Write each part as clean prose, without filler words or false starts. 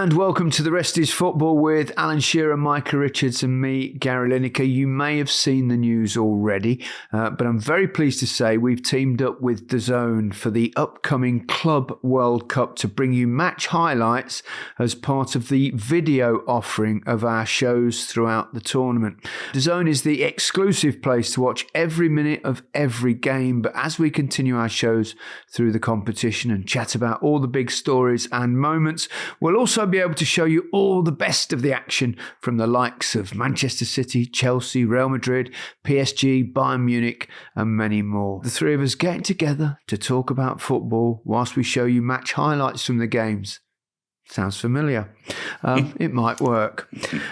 And welcome to The Rest is Football with Alan Shearer, Micah Richards and me, Gary Lineker. You may have seen the news already, but I'm very pleased to say we've teamed up with DAZN for the upcoming Club World Cup to bring you match highlights as part of the video offering of our shows throughout the tournament. DAZN is the exclusive place to watch every minute of every game, but as we continue our shows through the competition and chat about all the big stories and moments, we'll also be able to show you all the best of the action from the likes of Manchester City, Chelsea, Real Madrid, PSG, Bayern Munich and many more. The three of us getting together to talk about football whilst we show you match highlights from the games. Sounds familiar. It might work.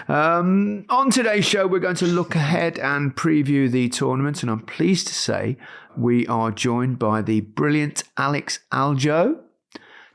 On today's show, we're going to look ahead and preview the tournament, and I'm pleased to say we are joined by the brilliant Alex Aljoe.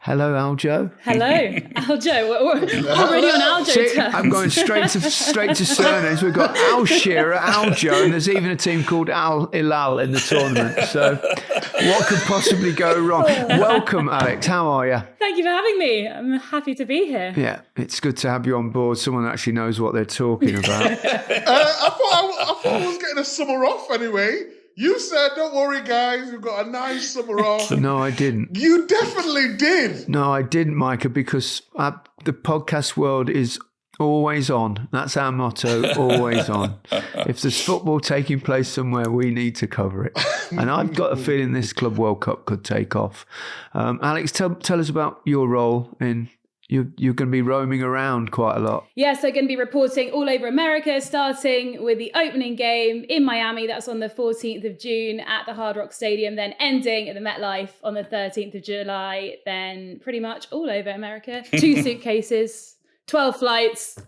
Hello, Aljoe. Hello, Aljoe. We're already on Aljoe terms. I'm going straight to surnames. We've got Al Shearer, Aljoe, and there's even a team called Al Hilal in the tournament. So what could possibly go wrong? Welcome, Alex. How are you? Thank you for having me. I'm happy to be here. Yeah, it's good to have you on board. Someone that actually knows what they're talking about. I thought I was getting a summer off anyway. You said, don't worry, guys, we've got a nice summer off. No, I didn't. You definitely did. No, I didn't, Micah, because the podcast world is always on. That's our motto, always on. If there's football taking place somewhere, we need to cover it. And I've got a feeling this Club World Cup could take off. Alex, tell us about your role in... You're going to be roaming around quite a lot. Yes, I'm going to be reporting all over America, starting with the opening game in Miami. That's on the 14th of June at the Hard Rock Stadium, then ending at the MetLife on the 13th of July, then pretty much all over America. 2 suitcases, 12 flights,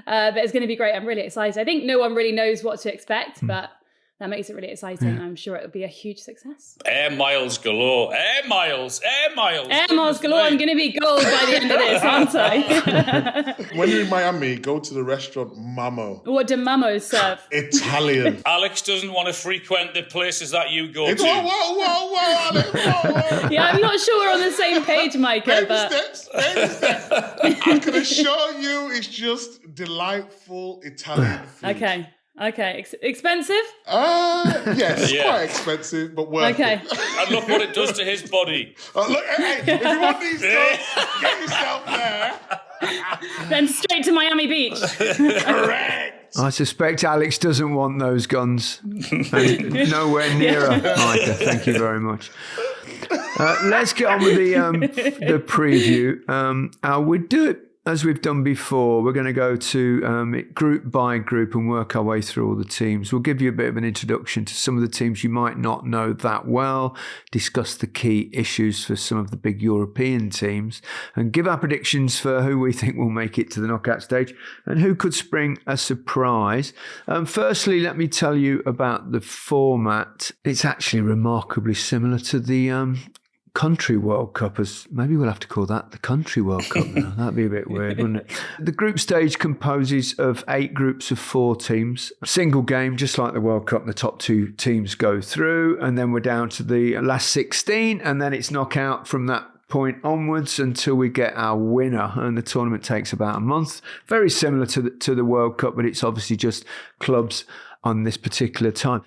but it's going to be great. I'm really excited. I think no one really knows what to expect, but that makes it really exciting. I'm sure it'll be a huge success. Air miles galore. Air miles. Air miles galore. I'm going to be gold by the end of this, aren't I? When you're in Miami, go to the restaurant Mamo. What do Mamos serve? Italian. Alex doesn't want to frequent the places that you go to. Whoa, Alex, whoa. Yeah, I'm not sure we're on the same page, Micah. Baby steps. I can assure you it's just delightful Italian food. Okay. Expensive? Yes, quite expensive, but worth it. And look what it does to his body. Look, hey, if you want these guns, get yourself there. Then straight to Miami Beach. Correct. I suspect Alex doesn't want those guns. And nowhere nearer, Micah. Thank you very much. Let's get on with the preview. We'll do it as we've done before. We're going to go to group by group and work our way through all the teams. We'll give you a bit of an introduction to some of the teams you might not know that well, discuss the key issues for some of the big European teams, and give our predictions for who we think will make it to the knockout stage and who could spring a surprise. Firstly, let me tell you about the format. It's actually remarkably similar to the Country World Cup, as maybe we'll have to call that the Country World Cup now. That'd be a bit weird, wouldn't it? The group stage composes of 8 groups of 4 teams. Single game, just like the World Cup, the top 2 teams go through, and then we're down to the last 16, and then it's knockout from that point onwards until we get our winner, and the tournament takes about a month. Very similar to the World Cup, but it's obviously just clubs on this particular time.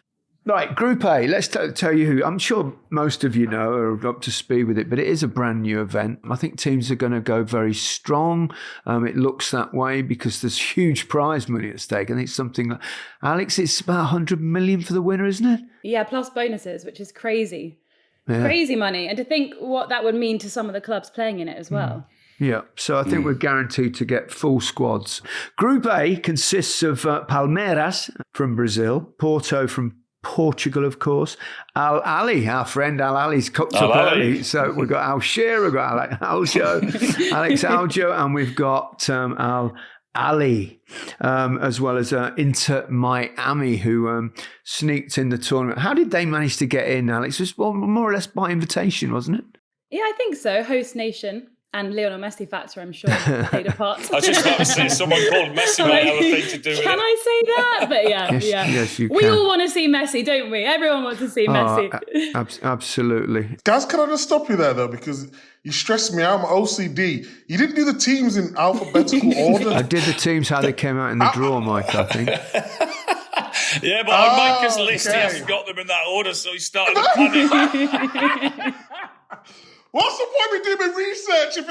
Right, Group A, let's tell you who. I'm sure most of you know or are up to speed with it, but it is a brand new event. I think teams are going to go very strong. It looks that way because there's huge prize money at stake. I think something like, Alex, it's about 100 million for the winner, isn't it? Yeah, plus bonuses, which is crazy. Yeah. Crazy money. And to think what that would mean to some of the clubs playing in it as well. Yeah, so I think we're guaranteed to get full squads. Group A consists of Palmeiras from Brazil, Porto from Portugal, of course. Al Ali, our friend Al Ali's cooked up early. So we've got Al Shearer, we've got Alex Aljoe, and we've got Al Ali, as well as Inter Miami, who sneaked in the tournament. How did they manage to get in, Alex? It was more or less by invitation, wasn't it? Yeah, I think so. Host nation. and Lionel Messi factor, I'm sure, played a part. I was just about to say, someone called Messi might have a thing to do with Can it. I say that? But yeah, Yes, you we can. all want to see Messi, don't we? Everyone wants to see Messi. Absolutely. Guys, can I just stop you there, though? Because you stressed me out. I'm OCD. You didn't do the teams in alphabetical order. I did the teams how they came out in the draw, Mike, I think. Yeah, but on Micah's list, he hasn't got them in that order, so he started to panic. What's the point of doing research if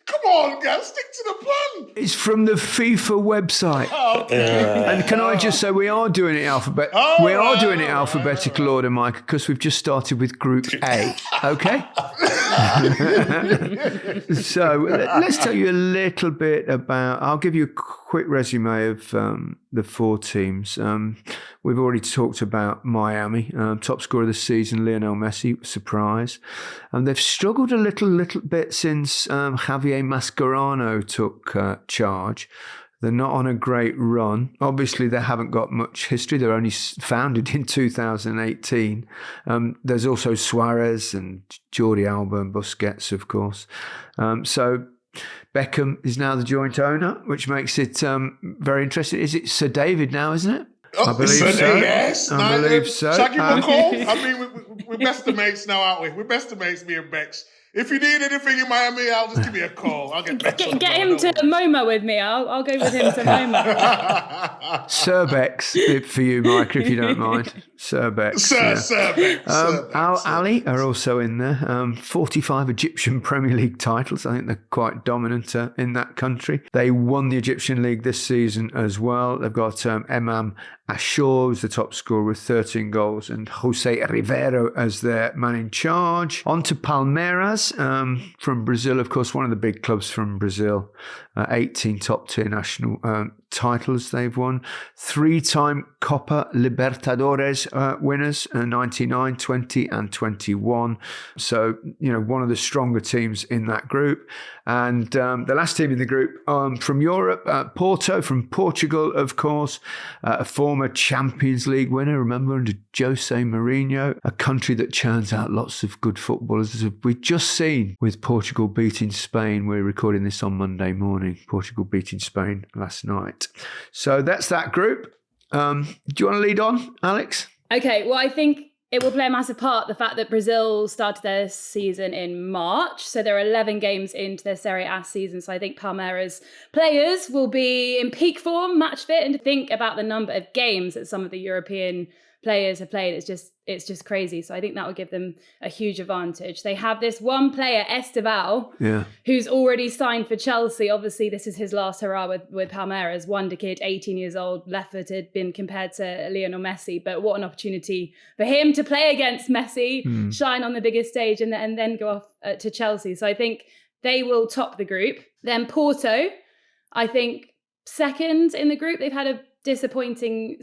come on, guys, stick to the plan. It's from the FIFA website. And can I just say, we are doing it alphabetical order, Mike, because we've just started with Group A. Okay? So let's tell you a little bit about, I'll give you a quick resume of the four teams. We've already talked about Miami, top scorer of the season, Lionel Messi, surprise. And they've struggled a little bit since Javier Mascherano took charge. They're not on a great run. Obviously, they haven't got much history. They're only founded in 2018. There's also Suarez and Jordi Alba and Busquets, of course. So Beckham is now the joint owner, which makes it very interesting. Is it Sir David now, isn't it? Oh, I believe so. Yes. I believe so. Shall I give him a call? I mean, we're best of mates now, aren't we? We're best of mates, me and Bex. If you need anything in Miami, I'll just give me a call. I'll get Bex. Get him to MoMA with me. I'll go with him to MoMA. Sir Bex for you, Micah, if you don't mind. Sir Bex. Sir Bex. Al Ali are also in there. 45 Egyptian Premier League titles. I think they're quite dominant in that country. They won the Egyptian League this season as well. They've got Imam Ashour, who's the top scorer with 13 goals, and Jose Rivero as their man in charge. On to Palmeiras from Brazil, of course, one of the big clubs from Brazil. 18 top-tier national titles they've won. 3-time Copa Libertadores winners, 99, 20 and 21. So, one of the stronger teams in that group. And the last team in the group from Europe, Porto from Portugal, of course, a former Champions League winner, remember, under Jose Mourinho, a country that churns out lots of good footballers. We've just seen with Portugal beating Spain. We're recording this on Monday morning. Portugal beating Spain last night. So that's that group. Do you want to lead on, Alex? Okay, well, I think it will play a massive part, the fact that Brazil started their season in March. So they're 11 games into their Serie A season. So I think Palmeiras players will be in peak form, match fit, and to think about the number of games that some of the European players have played, it's just crazy. So I think that will give them a huge advantage. They have this one player, Esteval, who's already signed for Chelsea. Obviously, this is his last hurrah with Palmeiras. Wonder kid, 18 years old, left-footed, been compared to Lionel Messi. But what an opportunity for him to play against Messi, shine on the biggest stage, and then go off to Chelsea. So I think they will top the group. Then Porto, I think, second in the group. They've had a disappointing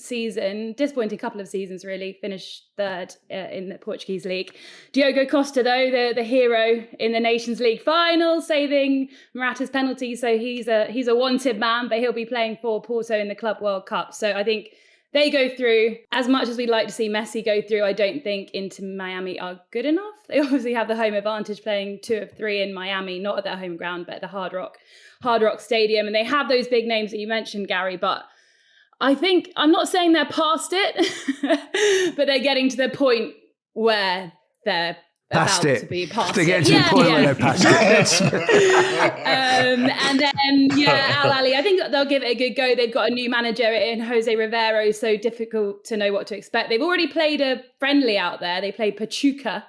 couple of seasons, really. Finished third in the Portuguese league. Diogo Costa, though, the hero in the Nations League final, saving Morata's penalty, so he's a wanted man, but he'll be playing for Porto in the Club World Cup. So I think they go through. As much as we'd like to see Messi go through, I don't think Inter Miami are good enough. They obviously have the home advantage, playing 2 of 3 in Miami, not at their home ground, but at the Hard Rock Stadium, and they have those big names that you mentioned, Gary, but I think, I'm not saying they're past it, but they're getting to the point where they're about to be past it. They're getting to the point where they're past it. And then, Al Ali, I think they'll give it a good go. They've got a new manager in Jose Rivero, so difficult to know what to expect. They've already played a friendly out there. They played Pachuca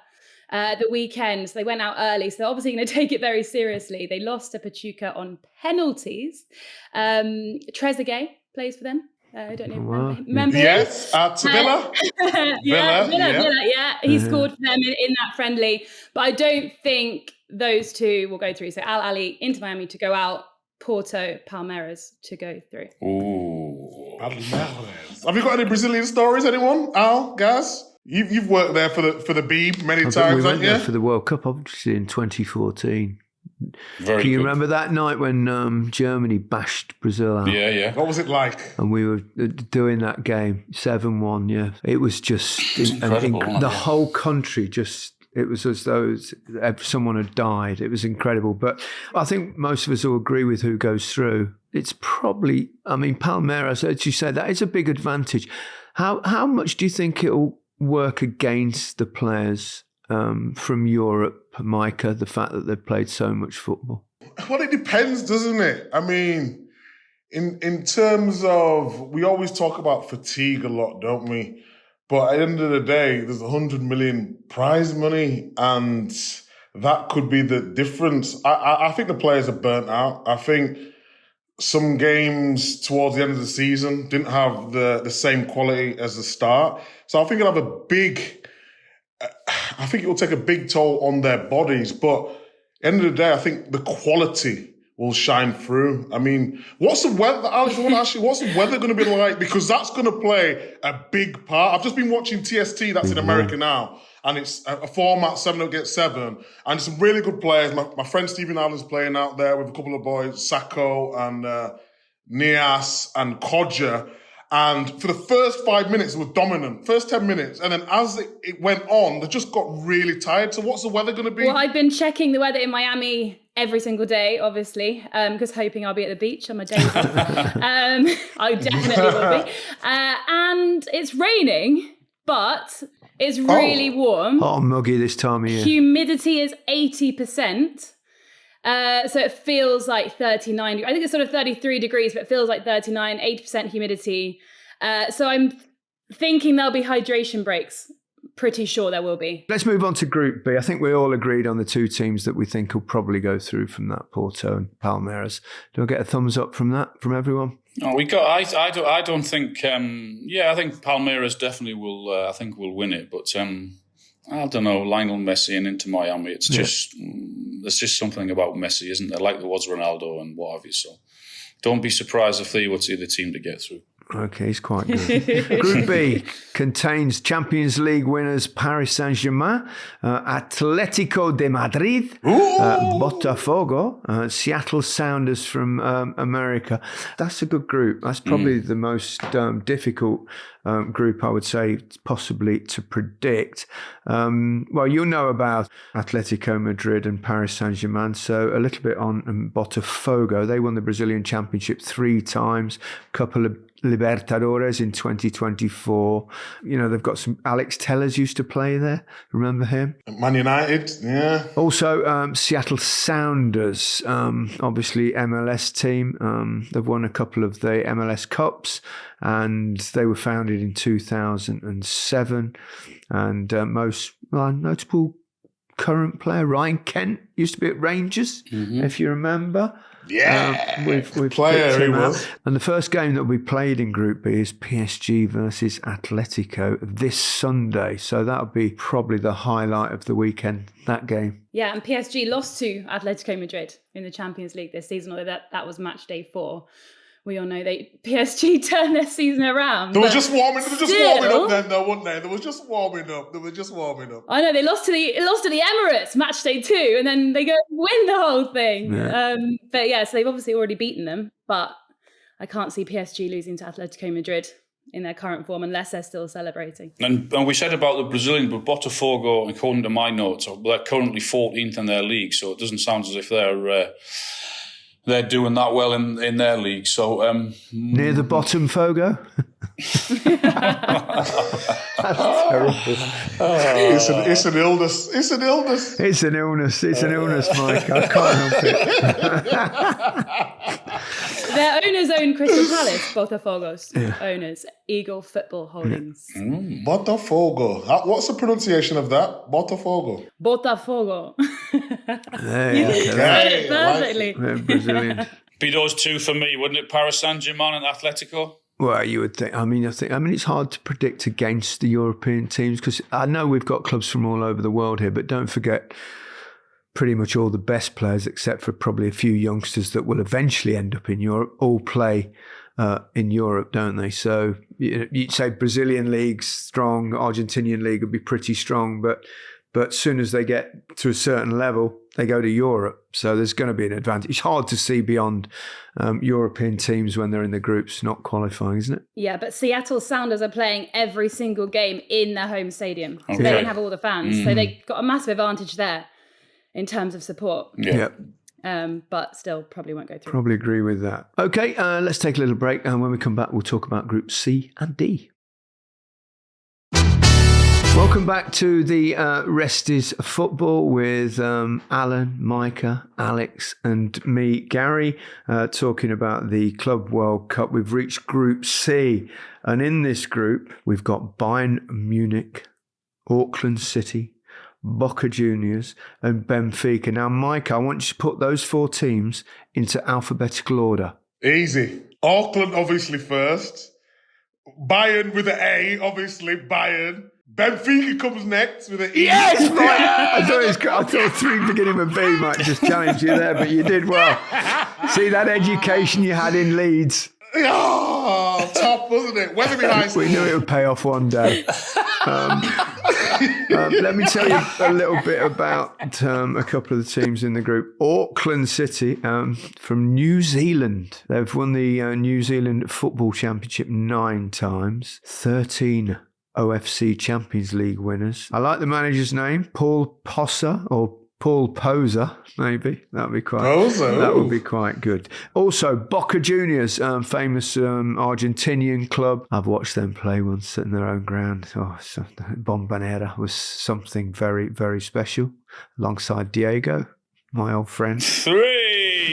the weekend, so they went out early. So they're obviously going to take it very seriously. They lost to Pachuca on penalties. Trezeguet plays for them. I don't know. Remember yes, to Villa. Villa. He scored for them in that friendly. But I don't think those two will go through. So Al Ali into Miami to go out, Porto, Palmeiras to go through. Ooh, Palmeiras. Have you got any Brazilian stories? Anyone? Al, Gaz? You've worked there for the Beeb many times, haven't you? We went there for the World Cup, obviously, in 2014. Can you remember that night when Germany bashed Brazil out? Yeah. What was it like? And we were doing that game, 7-1, It was just incredible. The whole country just It was as though someone had died. It was incredible. But I think most of us will agree with who goes through. It's probably, Palmeiras, as you said, that is a big advantage. How much do you think it'll work against the players from Europe, Micah, the fact that they've played so much football? Well, it depends, doesn't it? I mean, in terms of, we always talk about fatigue a lot, don't we? But at the end of the day, there's 100 million prize money, and that could be the difference. I think the players are burnt out. I think some games towards the end of the season didn't have the same quality as the start. So I think it'll have I think it will take a big toll on their bodies. But at the end of the day, I think the quality will shine through. I mean, what's the weather, Alex, I want to ask you, what's the weather going to be like? Because that's going to play a big part. I've just been watching TST, that's in America now, and it's a format 7 against 7, and some really good players. My friend Stephen Allen's playing out there with a couple of boys, Sacco and Nias and Kodja. And for the first 5 minutes, it was dominant. First 10 minutes. And then as it went on, they just got really tired. So what's the weather going to be? Well, I've been checking the weather in Miami every single day, obviously, because hoping I'll be at the beach on my days off. I definitely will be. And it's raining, but it's really warm. Hot and muggy this time of year. Humidity is 80%. So it feels like 39. I think it's sort of 33 degrees, but it feels like 39, 80% humidity. So I'm thinking there'll be hydration breaks. Pretty sure there will be. Let's move on to Group B. I think we all agreed on the two teams that we think will probably go through from that, Porto and Palmeiras. Do I get a thumbs up from that, from everyone? Oh, I don't think. I think Palmeiras definitely will. I think will win it, but I don't know. Lionel Messi and Inter Miami. It's just there's just something about Messi, isn't there? Like there was Ronaldo and what have you. So don't be surprised if they were the team to get through. Okay, he's quite good. Group B contains Champions League winners Paris Saint-Germain, Atletico de Madrid, Botafogo, Seattle Sounders from America. That's a good group. That's probably the most difficult group, I would say, possibly to predict. Well, you'll know about Atletico Madrid and Paris Saint-Germain, so a little bit on Botafogo. They won the Brazilian Championship 3 times, couple of Libertadores in 2024. You know, they've got some. Alex Tellers used to play there. Remember him? Man United, yeah. Also, Seattle Sounders, obviously MLS team. They've won a couple of the MLS Cups, and they were founded in 2007. And most notable current player, Ryan Kent, used to be at Rangers, if you remember. Yeah, we've player he was. And the first game that we played in Group B is PSG versus Atletico this Sunday. So that'll be probably the highlight of the weekend, that game. Yeah, and PSG lost to Atletico Madrid in the Champions League this season, although that was match day 4. We all know PSG turned their season around. They were just warming up then, though, weren't they? They were just warming up. I know, they lost to the Emirates match day 2, and then they go win the whole thing. Yeah. But yeah, so they've obviously already beaten them, but I can't see PSG losing to Atletico Madrid in their current form unless they're still celebrating. And we said about the Brazilian, but Botafogo, according to my notes, they're currently 14th in their league, so it doesn't sound as if they're doing that well in their league. So near the bottom, Fogo. That's terrible. It's an illness. It's an illness. It's an illness, Mike. I can't help it. Their owners own Crystal Palace, Botafogo's owners, Eagle Football Holdings. Botafogo. What's the pronunciation of that? Botafogo. Botafogo. There you go. Said it perfectly. Brazilian. Be those two for me, wouldn't it? Paris Saint-Germain and Atletico? Well, you would think. I mean, it's hard to predict against the European teams because I know we've got clubs from all over the world here, but don't forget pretty much all the best players, except for probably a few youngsters that will eventually end up in Europe, all play in Europe, don't they? So you'd say Brazilian league's strong, Argentinian league would be pretty strong, but as soon as they get to a certain level, they go to Europe. So there's going to be an advantage. It's hard to see beyond European teams when they're in the groups not qualifying, isn't it? Yeah, but Seattle Sounders are playing every single game in their home stadium. So Okay. they don't have all the fans. So they got a massive advantage there in terms of support. Yeah. But still probably won't go through. Probably agree with that. Okay, let's take a little break. And when we come back, we'll talk about Group C and D. Welcome back to the Rest is Football with Alan, Micah, Alex and me, Gary, talking about the Club World Cup. We've reached Group C, and in this group, we've got Bayern Munich, Auckland City, Boca Juniors and Benfica. Now, Micah, I want you to put those 4 teams into alphabetical order. Easy. Auckland, obviously, first. Bayern with an A, obviously, Bayern. Benfica comes next with an E. Yes, Mike! I thought 3 beginning with B might just challenge you there, but you did well. See that education you had in Leeds? Oh, top, wasn't it? Weatherby High School. We knew it would pay off one day. Let me tell you a little bit about a couple of the teams in the group. Auckland City from New Zealand. They've won the New Zealand Football Championship 9 times, 13 OFC Champions League winners. I like the manager's name, Paul Poser or Paul Poser, maybe. That would be quite good. Also, Boca Juniors, famous Argentinian club. I've watched them play once in their own ground. Bombonera was something very, very special, alongside Diego, my old friend. 3.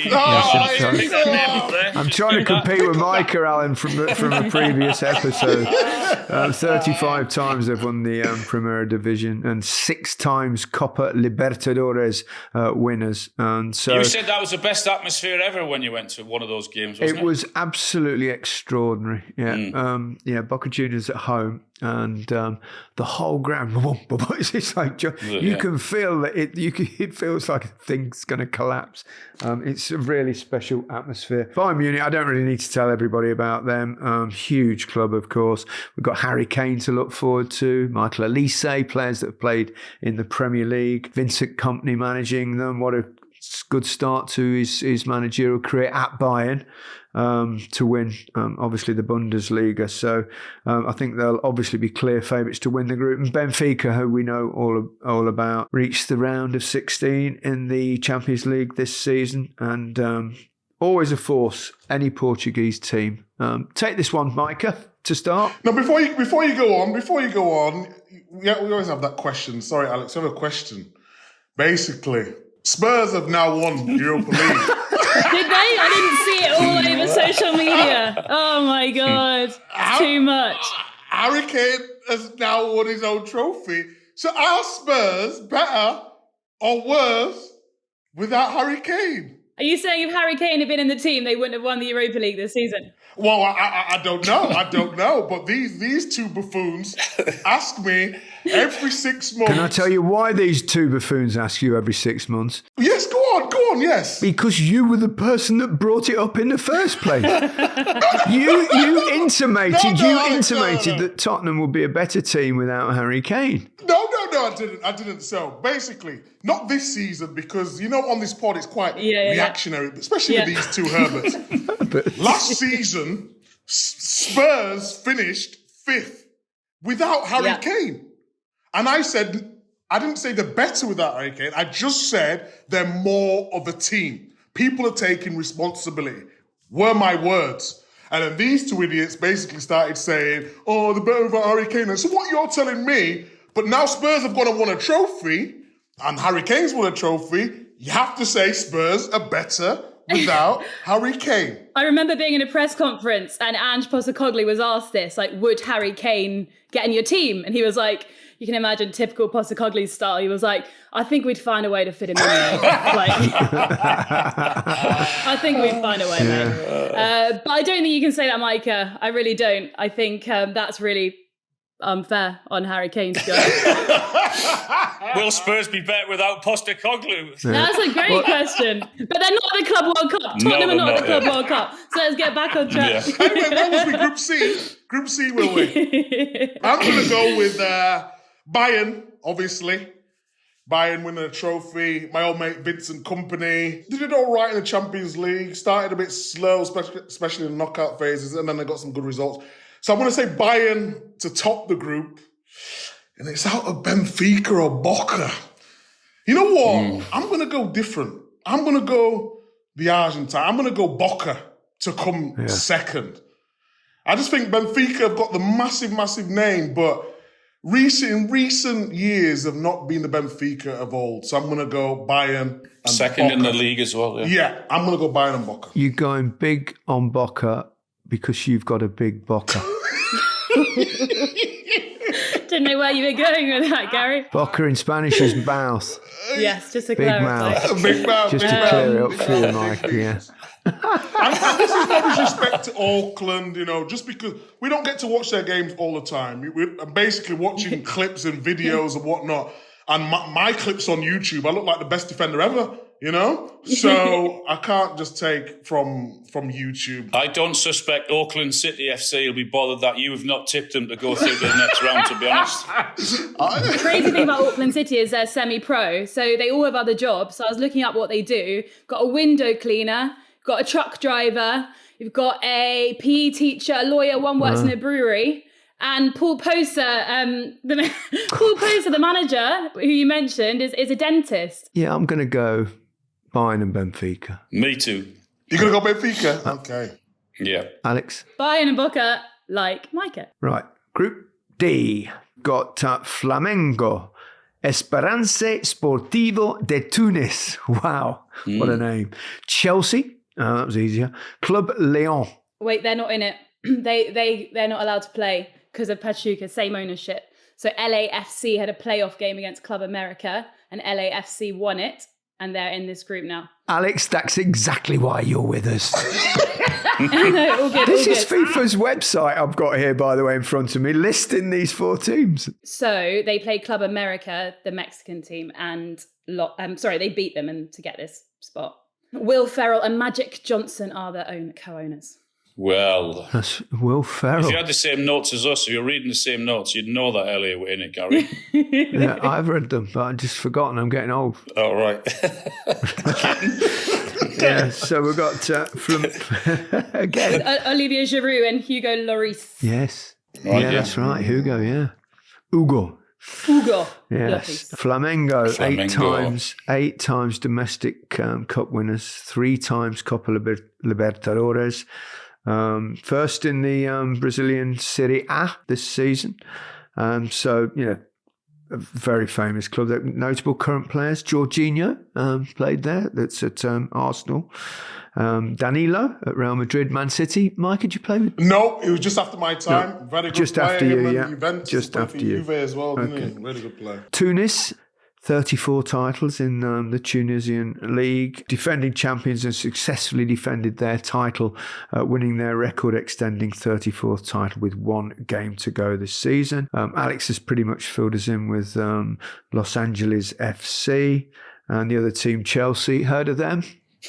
I'm trying to compete with Micah, Alan, from a previous episode. 35 times they've won the Primera Division and 6 times Copa Libertadores winners. And so you said that was the best atmosphere ever when you went to one of those games, wasn't it? It was absolutely extraordinary. Yeah, Boca Juniors at home. And the whole ground, it's like you can feel that it feels like things going to collapse. It's a really special atmosphere. Bayern Munich, I don't really need to tell everybody about them. Huge club, of course. We've got Harry Kane to look forward to, Michael Olise, players that have played in the Premier League, Vincent Kompany managing them. What a good start to his managerial career at Bayern. To win, obviously, the Bundesliga. So I think they'll obviously be clear favourites to win the group. And Benfica, who we know all about, reached the round of 16 in the Champions League this season. And always a force, any Portuguese team. Take this one, Micah, to start. No, before you go on, we always have that question. Sorry, Alex, I have a question. Basically, Spurs have now won Europa League. Did they? I didn't see it all over social media. Oh my God. Too much. Harry Kane has now won his own trophy. So are Spurs better or worse without Harry Kane? Are you saying if Harry Kane had been in the team, they wouldn't have won the Europa League this season? Well, I don't know. I don't know. But these 2 buffoons ask me every 6 months. Can I tell you why these 2 buffoons ask you every 6 months? Yes, go on, yes. Because you were the person that brought it up in the first place. You intimated that Tottenham would be a better team without Harry Kane. No, I didn't. So basically, not this season, because on this pod it's quite reactionary, especially with these 2 Herberts. Last season, Spurs finished 5th without Harry Kane. And I didn't say they're better without Harry Kane. I just said they're more of a team. People are taking responsibility. Were my words. And then these 2 idiots basically started saying, oh, they're better without Harry Kane. And so what you're telling me, but now Spurs have gone and won a trophy, and Harry Kane's won a trophy, you have to say Spurs are better without Harry Kane. I remember being in a press conference and Ange Postecoglou was asked this, like, would Harry Kane get in your team? And he was like, you can imagine typical Postecoglou's style. He was like, I think we'd find a way to fit him in there. I think we'd find a way, mate. But I don't think you can say that, Micah. I really don't. I think that's really unfair on Harry Kane to go. Will Spurs be better without Postecoglou? That's a great question. But they're not at the Club World Cup. Tottenham are not at the Club World Cup. So let's get back on track. Yeah. Anyway, what was we? Group C? Group C will win. I'm going to go with Bayern, obviously. Bayern winning a trophy. My old mate Vincent Kompany did it all right in the Champions League. Started a bit slow, especially in the knockout phases, and then they got some good results. So I'm going to say Bayern to top the group. And it's out of Benfica or Boca. You know what? I'm going to go different. I'm going to go the Argentine. I'm going to go Boca to come second. I just think Benfica have got the massive, massive name, but in recent years have not been the Benfica of old. So I'm going to go Bayern and second Boca. In the league as well. Yeah, I'm going to go Bayern and Boca. You're going big on Boca because you've got a big Boca. Didn't know where you were going with that, Gary. Boca in Spanish is mouth. Yes, just to Big clarify. mouth. Big mouth. Just to clear it up for you, Mike. Yeah. And this is no disrespect to Auckland, just because we don't get to watch their games all the time. We're basically watching clips and videos and whatnot. And my clips on YouTube, I look like the best defender ever, So I can't just take from YouTube. I don't suspect Auckland City FC will be bothered that you have not tipped them to go through to the next round, to be honest. The crazy thing about Auckland City is they're semi-pro, so they all have other jobs. So I was looking up what they do. Got a window cleaner, got a truck driver, you've got a PE teacher, a lawyer, one works in a brewery. And Paul Poser, the manager who you mentioned, is a dentist. Yeah, I'm going to go Bayern and Benfica. Me too. You're going to go Benfica? Okay. Yeah. Alex? Bayern and Boca, like Micah. Right. Group D. Got Flamengo. Esperance Sportivo de Tunis. Wow. What a name. Chelsea. That was easier. Club Leon. Wait, they're not in it. They're not allowed to play because of Pachuca, same ownership. So LAFC had a playoff game against Club America and LAFC won it, and they're in this group now. Alex, that's exactly why you're with us. No, all good, This all is good. FIFA's website I've got here, by the way, in front of me, listing these 4 teams. So they played Club America, the Mexican team, and they beat them to get this spot. Will Ferrell and Magic Johnson are their co-owners. Well, That's Will Ferrell. if you had the same notes as us, if you're reading the same notes, you'd know that earlier we're in it, Gary. Yeah, I've read them, but I've just forgotten. I'm getting old. All right. Yeah, so we've got from again. Olivier Giroud and Hugo Lloris. Yes, Right, yeah, yeah. that's right. Hugo, yeah, Hugo. Hugo Yes, Lloris. Flamengo, 8 times domestic cup winners, 3 times Copa Libertadores. First in the Brazilian Serie A this season. So, a very famous club. Notable current players. Jorginho played there. That's at Arsenal. Danilo at Real Madrid. Man City. Mike, did you play with? No, it was just after my time. No, Very good just player. after you, Him and yeah. Juventus, Just played after for you. Juve as well, didn't Okay. he? Really good player. Tunis. 34 titles in the Tunisian league. Defending champions and successfully defended their title, winning their record-extending 34th title with 1 game to go this season. Alex has pretty much filled us in with Los Angeles FC and the other team, Chelsea. Heard of them?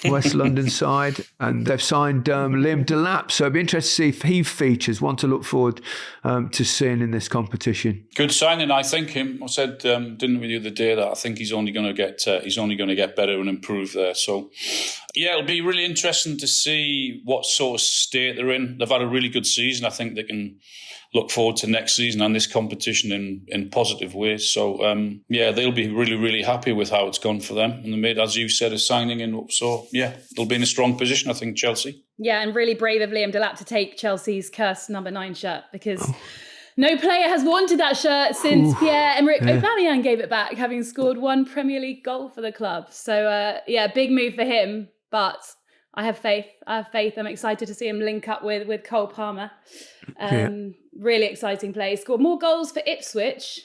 West London side, and they've signed Liam Delap, so it'd be interesting to see if he features. One to look forward to seeing in this competition. Good signing, I think. I said, didn't we, the other day, that I think he's only going to get better and improve there. So, yeah, it'll be really interesting to see what sort of state they're in. They've had a really good season. I think they can look forward to next season and this competition in positive ways. So, they'll be really, really happy with how it's gone for them. And they made, as you said, a signing in. So, they'll be in a strong position, I think, Chelsea. Yeah, and really brave of Liam Delap to take Chelsea's cursed number 9 shirt because no player has wanted that shirt since Pierre-Emerick Aubameyang gave it back, having scored 1 Premier League goal for the club. So, big move for him, but I have faith. I'm excited to see him link up with Cole Palmer. Really exciting play. He scored more goals for Ipswich,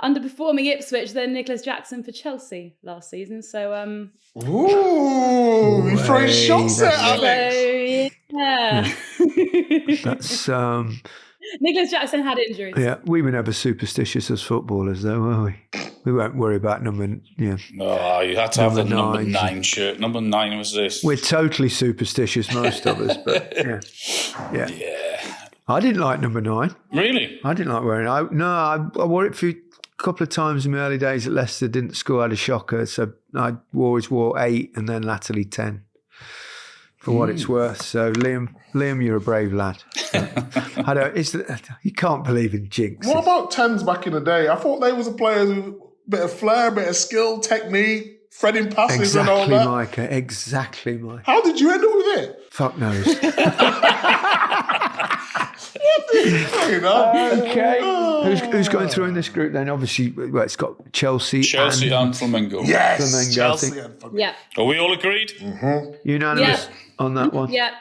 underperforming Ipswich, than Nicholas Jackson for Chelsea last season. So, Ooh, you're throwing shots at Alex. That's Nicholas Jackson had injuries. yeah. We were never superstitious as footballers, though, were we? We won't worry about number. Yeah, No, you had to have the Number number 9 shirt. Number 9 was this. we're totally superstitious, most of us. But yeah. I didn't like number 9. Really? I didn't like wearing it. I wore it for a couple of times in my early days at Leicester. Didn't score, had a shocker. So I always wore 8 and then latterly 10 for what it's worth. So Liam, you're a brave lad. You can't believe in jinx. What about 10s back in the day? I thought they was a player with a bit of flair, a bit of skill, technique, threading passes and all that. Micah. Exactly, Micah. How did you end up with it? Fuck knows. Okay. Who's going through in this group then? Obviously, well, it's got Chelsea and Flamengo. Yes, Flamengo, Chelsea and Flamengo. Yeah. Are we all agreed? Unanimous on that one? Yeah.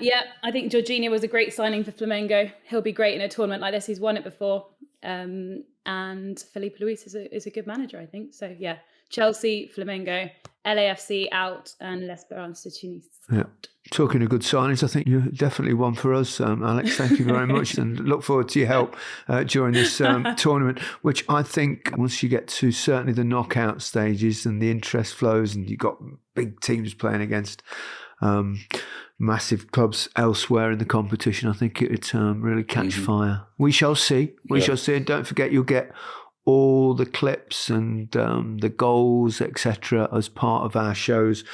I think Jorginho was a great signing for Flamengo. He'll be great in a tournament like this. He's won it before. And Felipe Luis is a good manager, I think. So, yeah. Chelsea, Flamengo, LAFC out, and L'Espérance de Tunis. Yeah. Talking of good signings, I think you're definitely one for us, Alex. Thank you very much, and look forward to your help during this tournament, which I think once you get to certainly the knockout stages and the interest flows and you've got big teams playing against massive clubs elsewhere in the competition, I think it would really catch fire. We shall see. We shall see. And don't forget, you'll get all the clips and the goals, etc., as part of our shows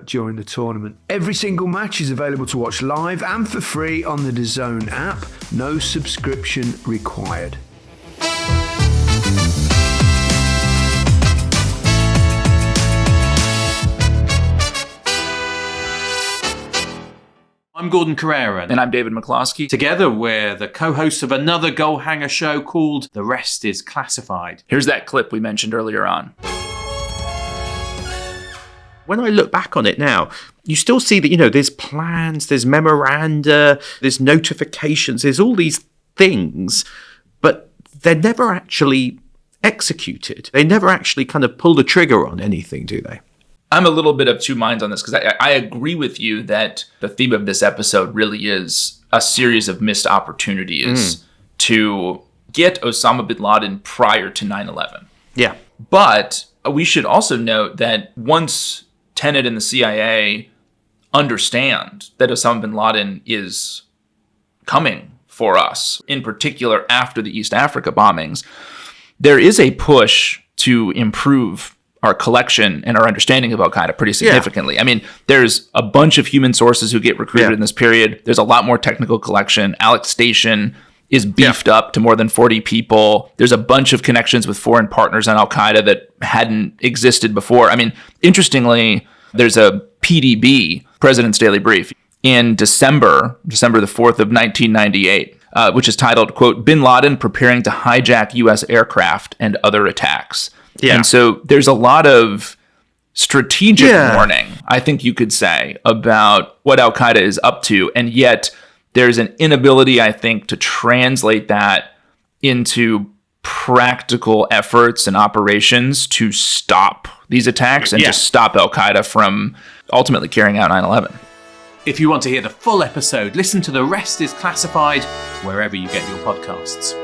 during the tournament. Every single match is available to watch live and for free on the DAZN app. No subscription required. I'm Gordon Carrera. And I'm David McCloskey. Together, we're the co-hosts of another goal hanger show called The Rest is Classified. Here's that clip we mentioned earlier on. When I look back on it now, you still see that, there's plans, there's memoranda, there's notifications, there's all these things, but they're never actually executed. They never actually kind of pull the trigger on anything, do they? I'm a little bit of two minds on this because I agree with you that the theme of this episode really is a series of missed opportunities to get Osama bin Laden prior to 9/11. Yeah. But we should also note that once Tenet and the CIA understand that Osama bin Laden is coming for us, in particular after the East Africa bombings, there is a push to improve our collection and our understanding of Al-Qaeda pretty significantly. I mean, there's a bunch of human sources who get recruited in this period. There's a lot more technical collection. Alex Station is beefed up to more than 40 people. There's a bunch of connections with foreign partners on Al-Qaeda that hadn't existed before. I mean, interestingly, there's a PDB, President's Daily Brief, in December the 4th of 1998, which is titled, quote, Bin Laden preparing to hijack U.S. aircraft and other attacks. Yeah. And so there's a lot of strategic warning, I think you could say, about what Al-Qaeda is up to. And yet there's an inability, I think, to translate that into practical efforts and operations to stop these attacks and to stop Al-Qaeda from ultimately carrying out 9/11. If you want to hear the full episode, listen to The Rest is Classified wherever you get your podcasts.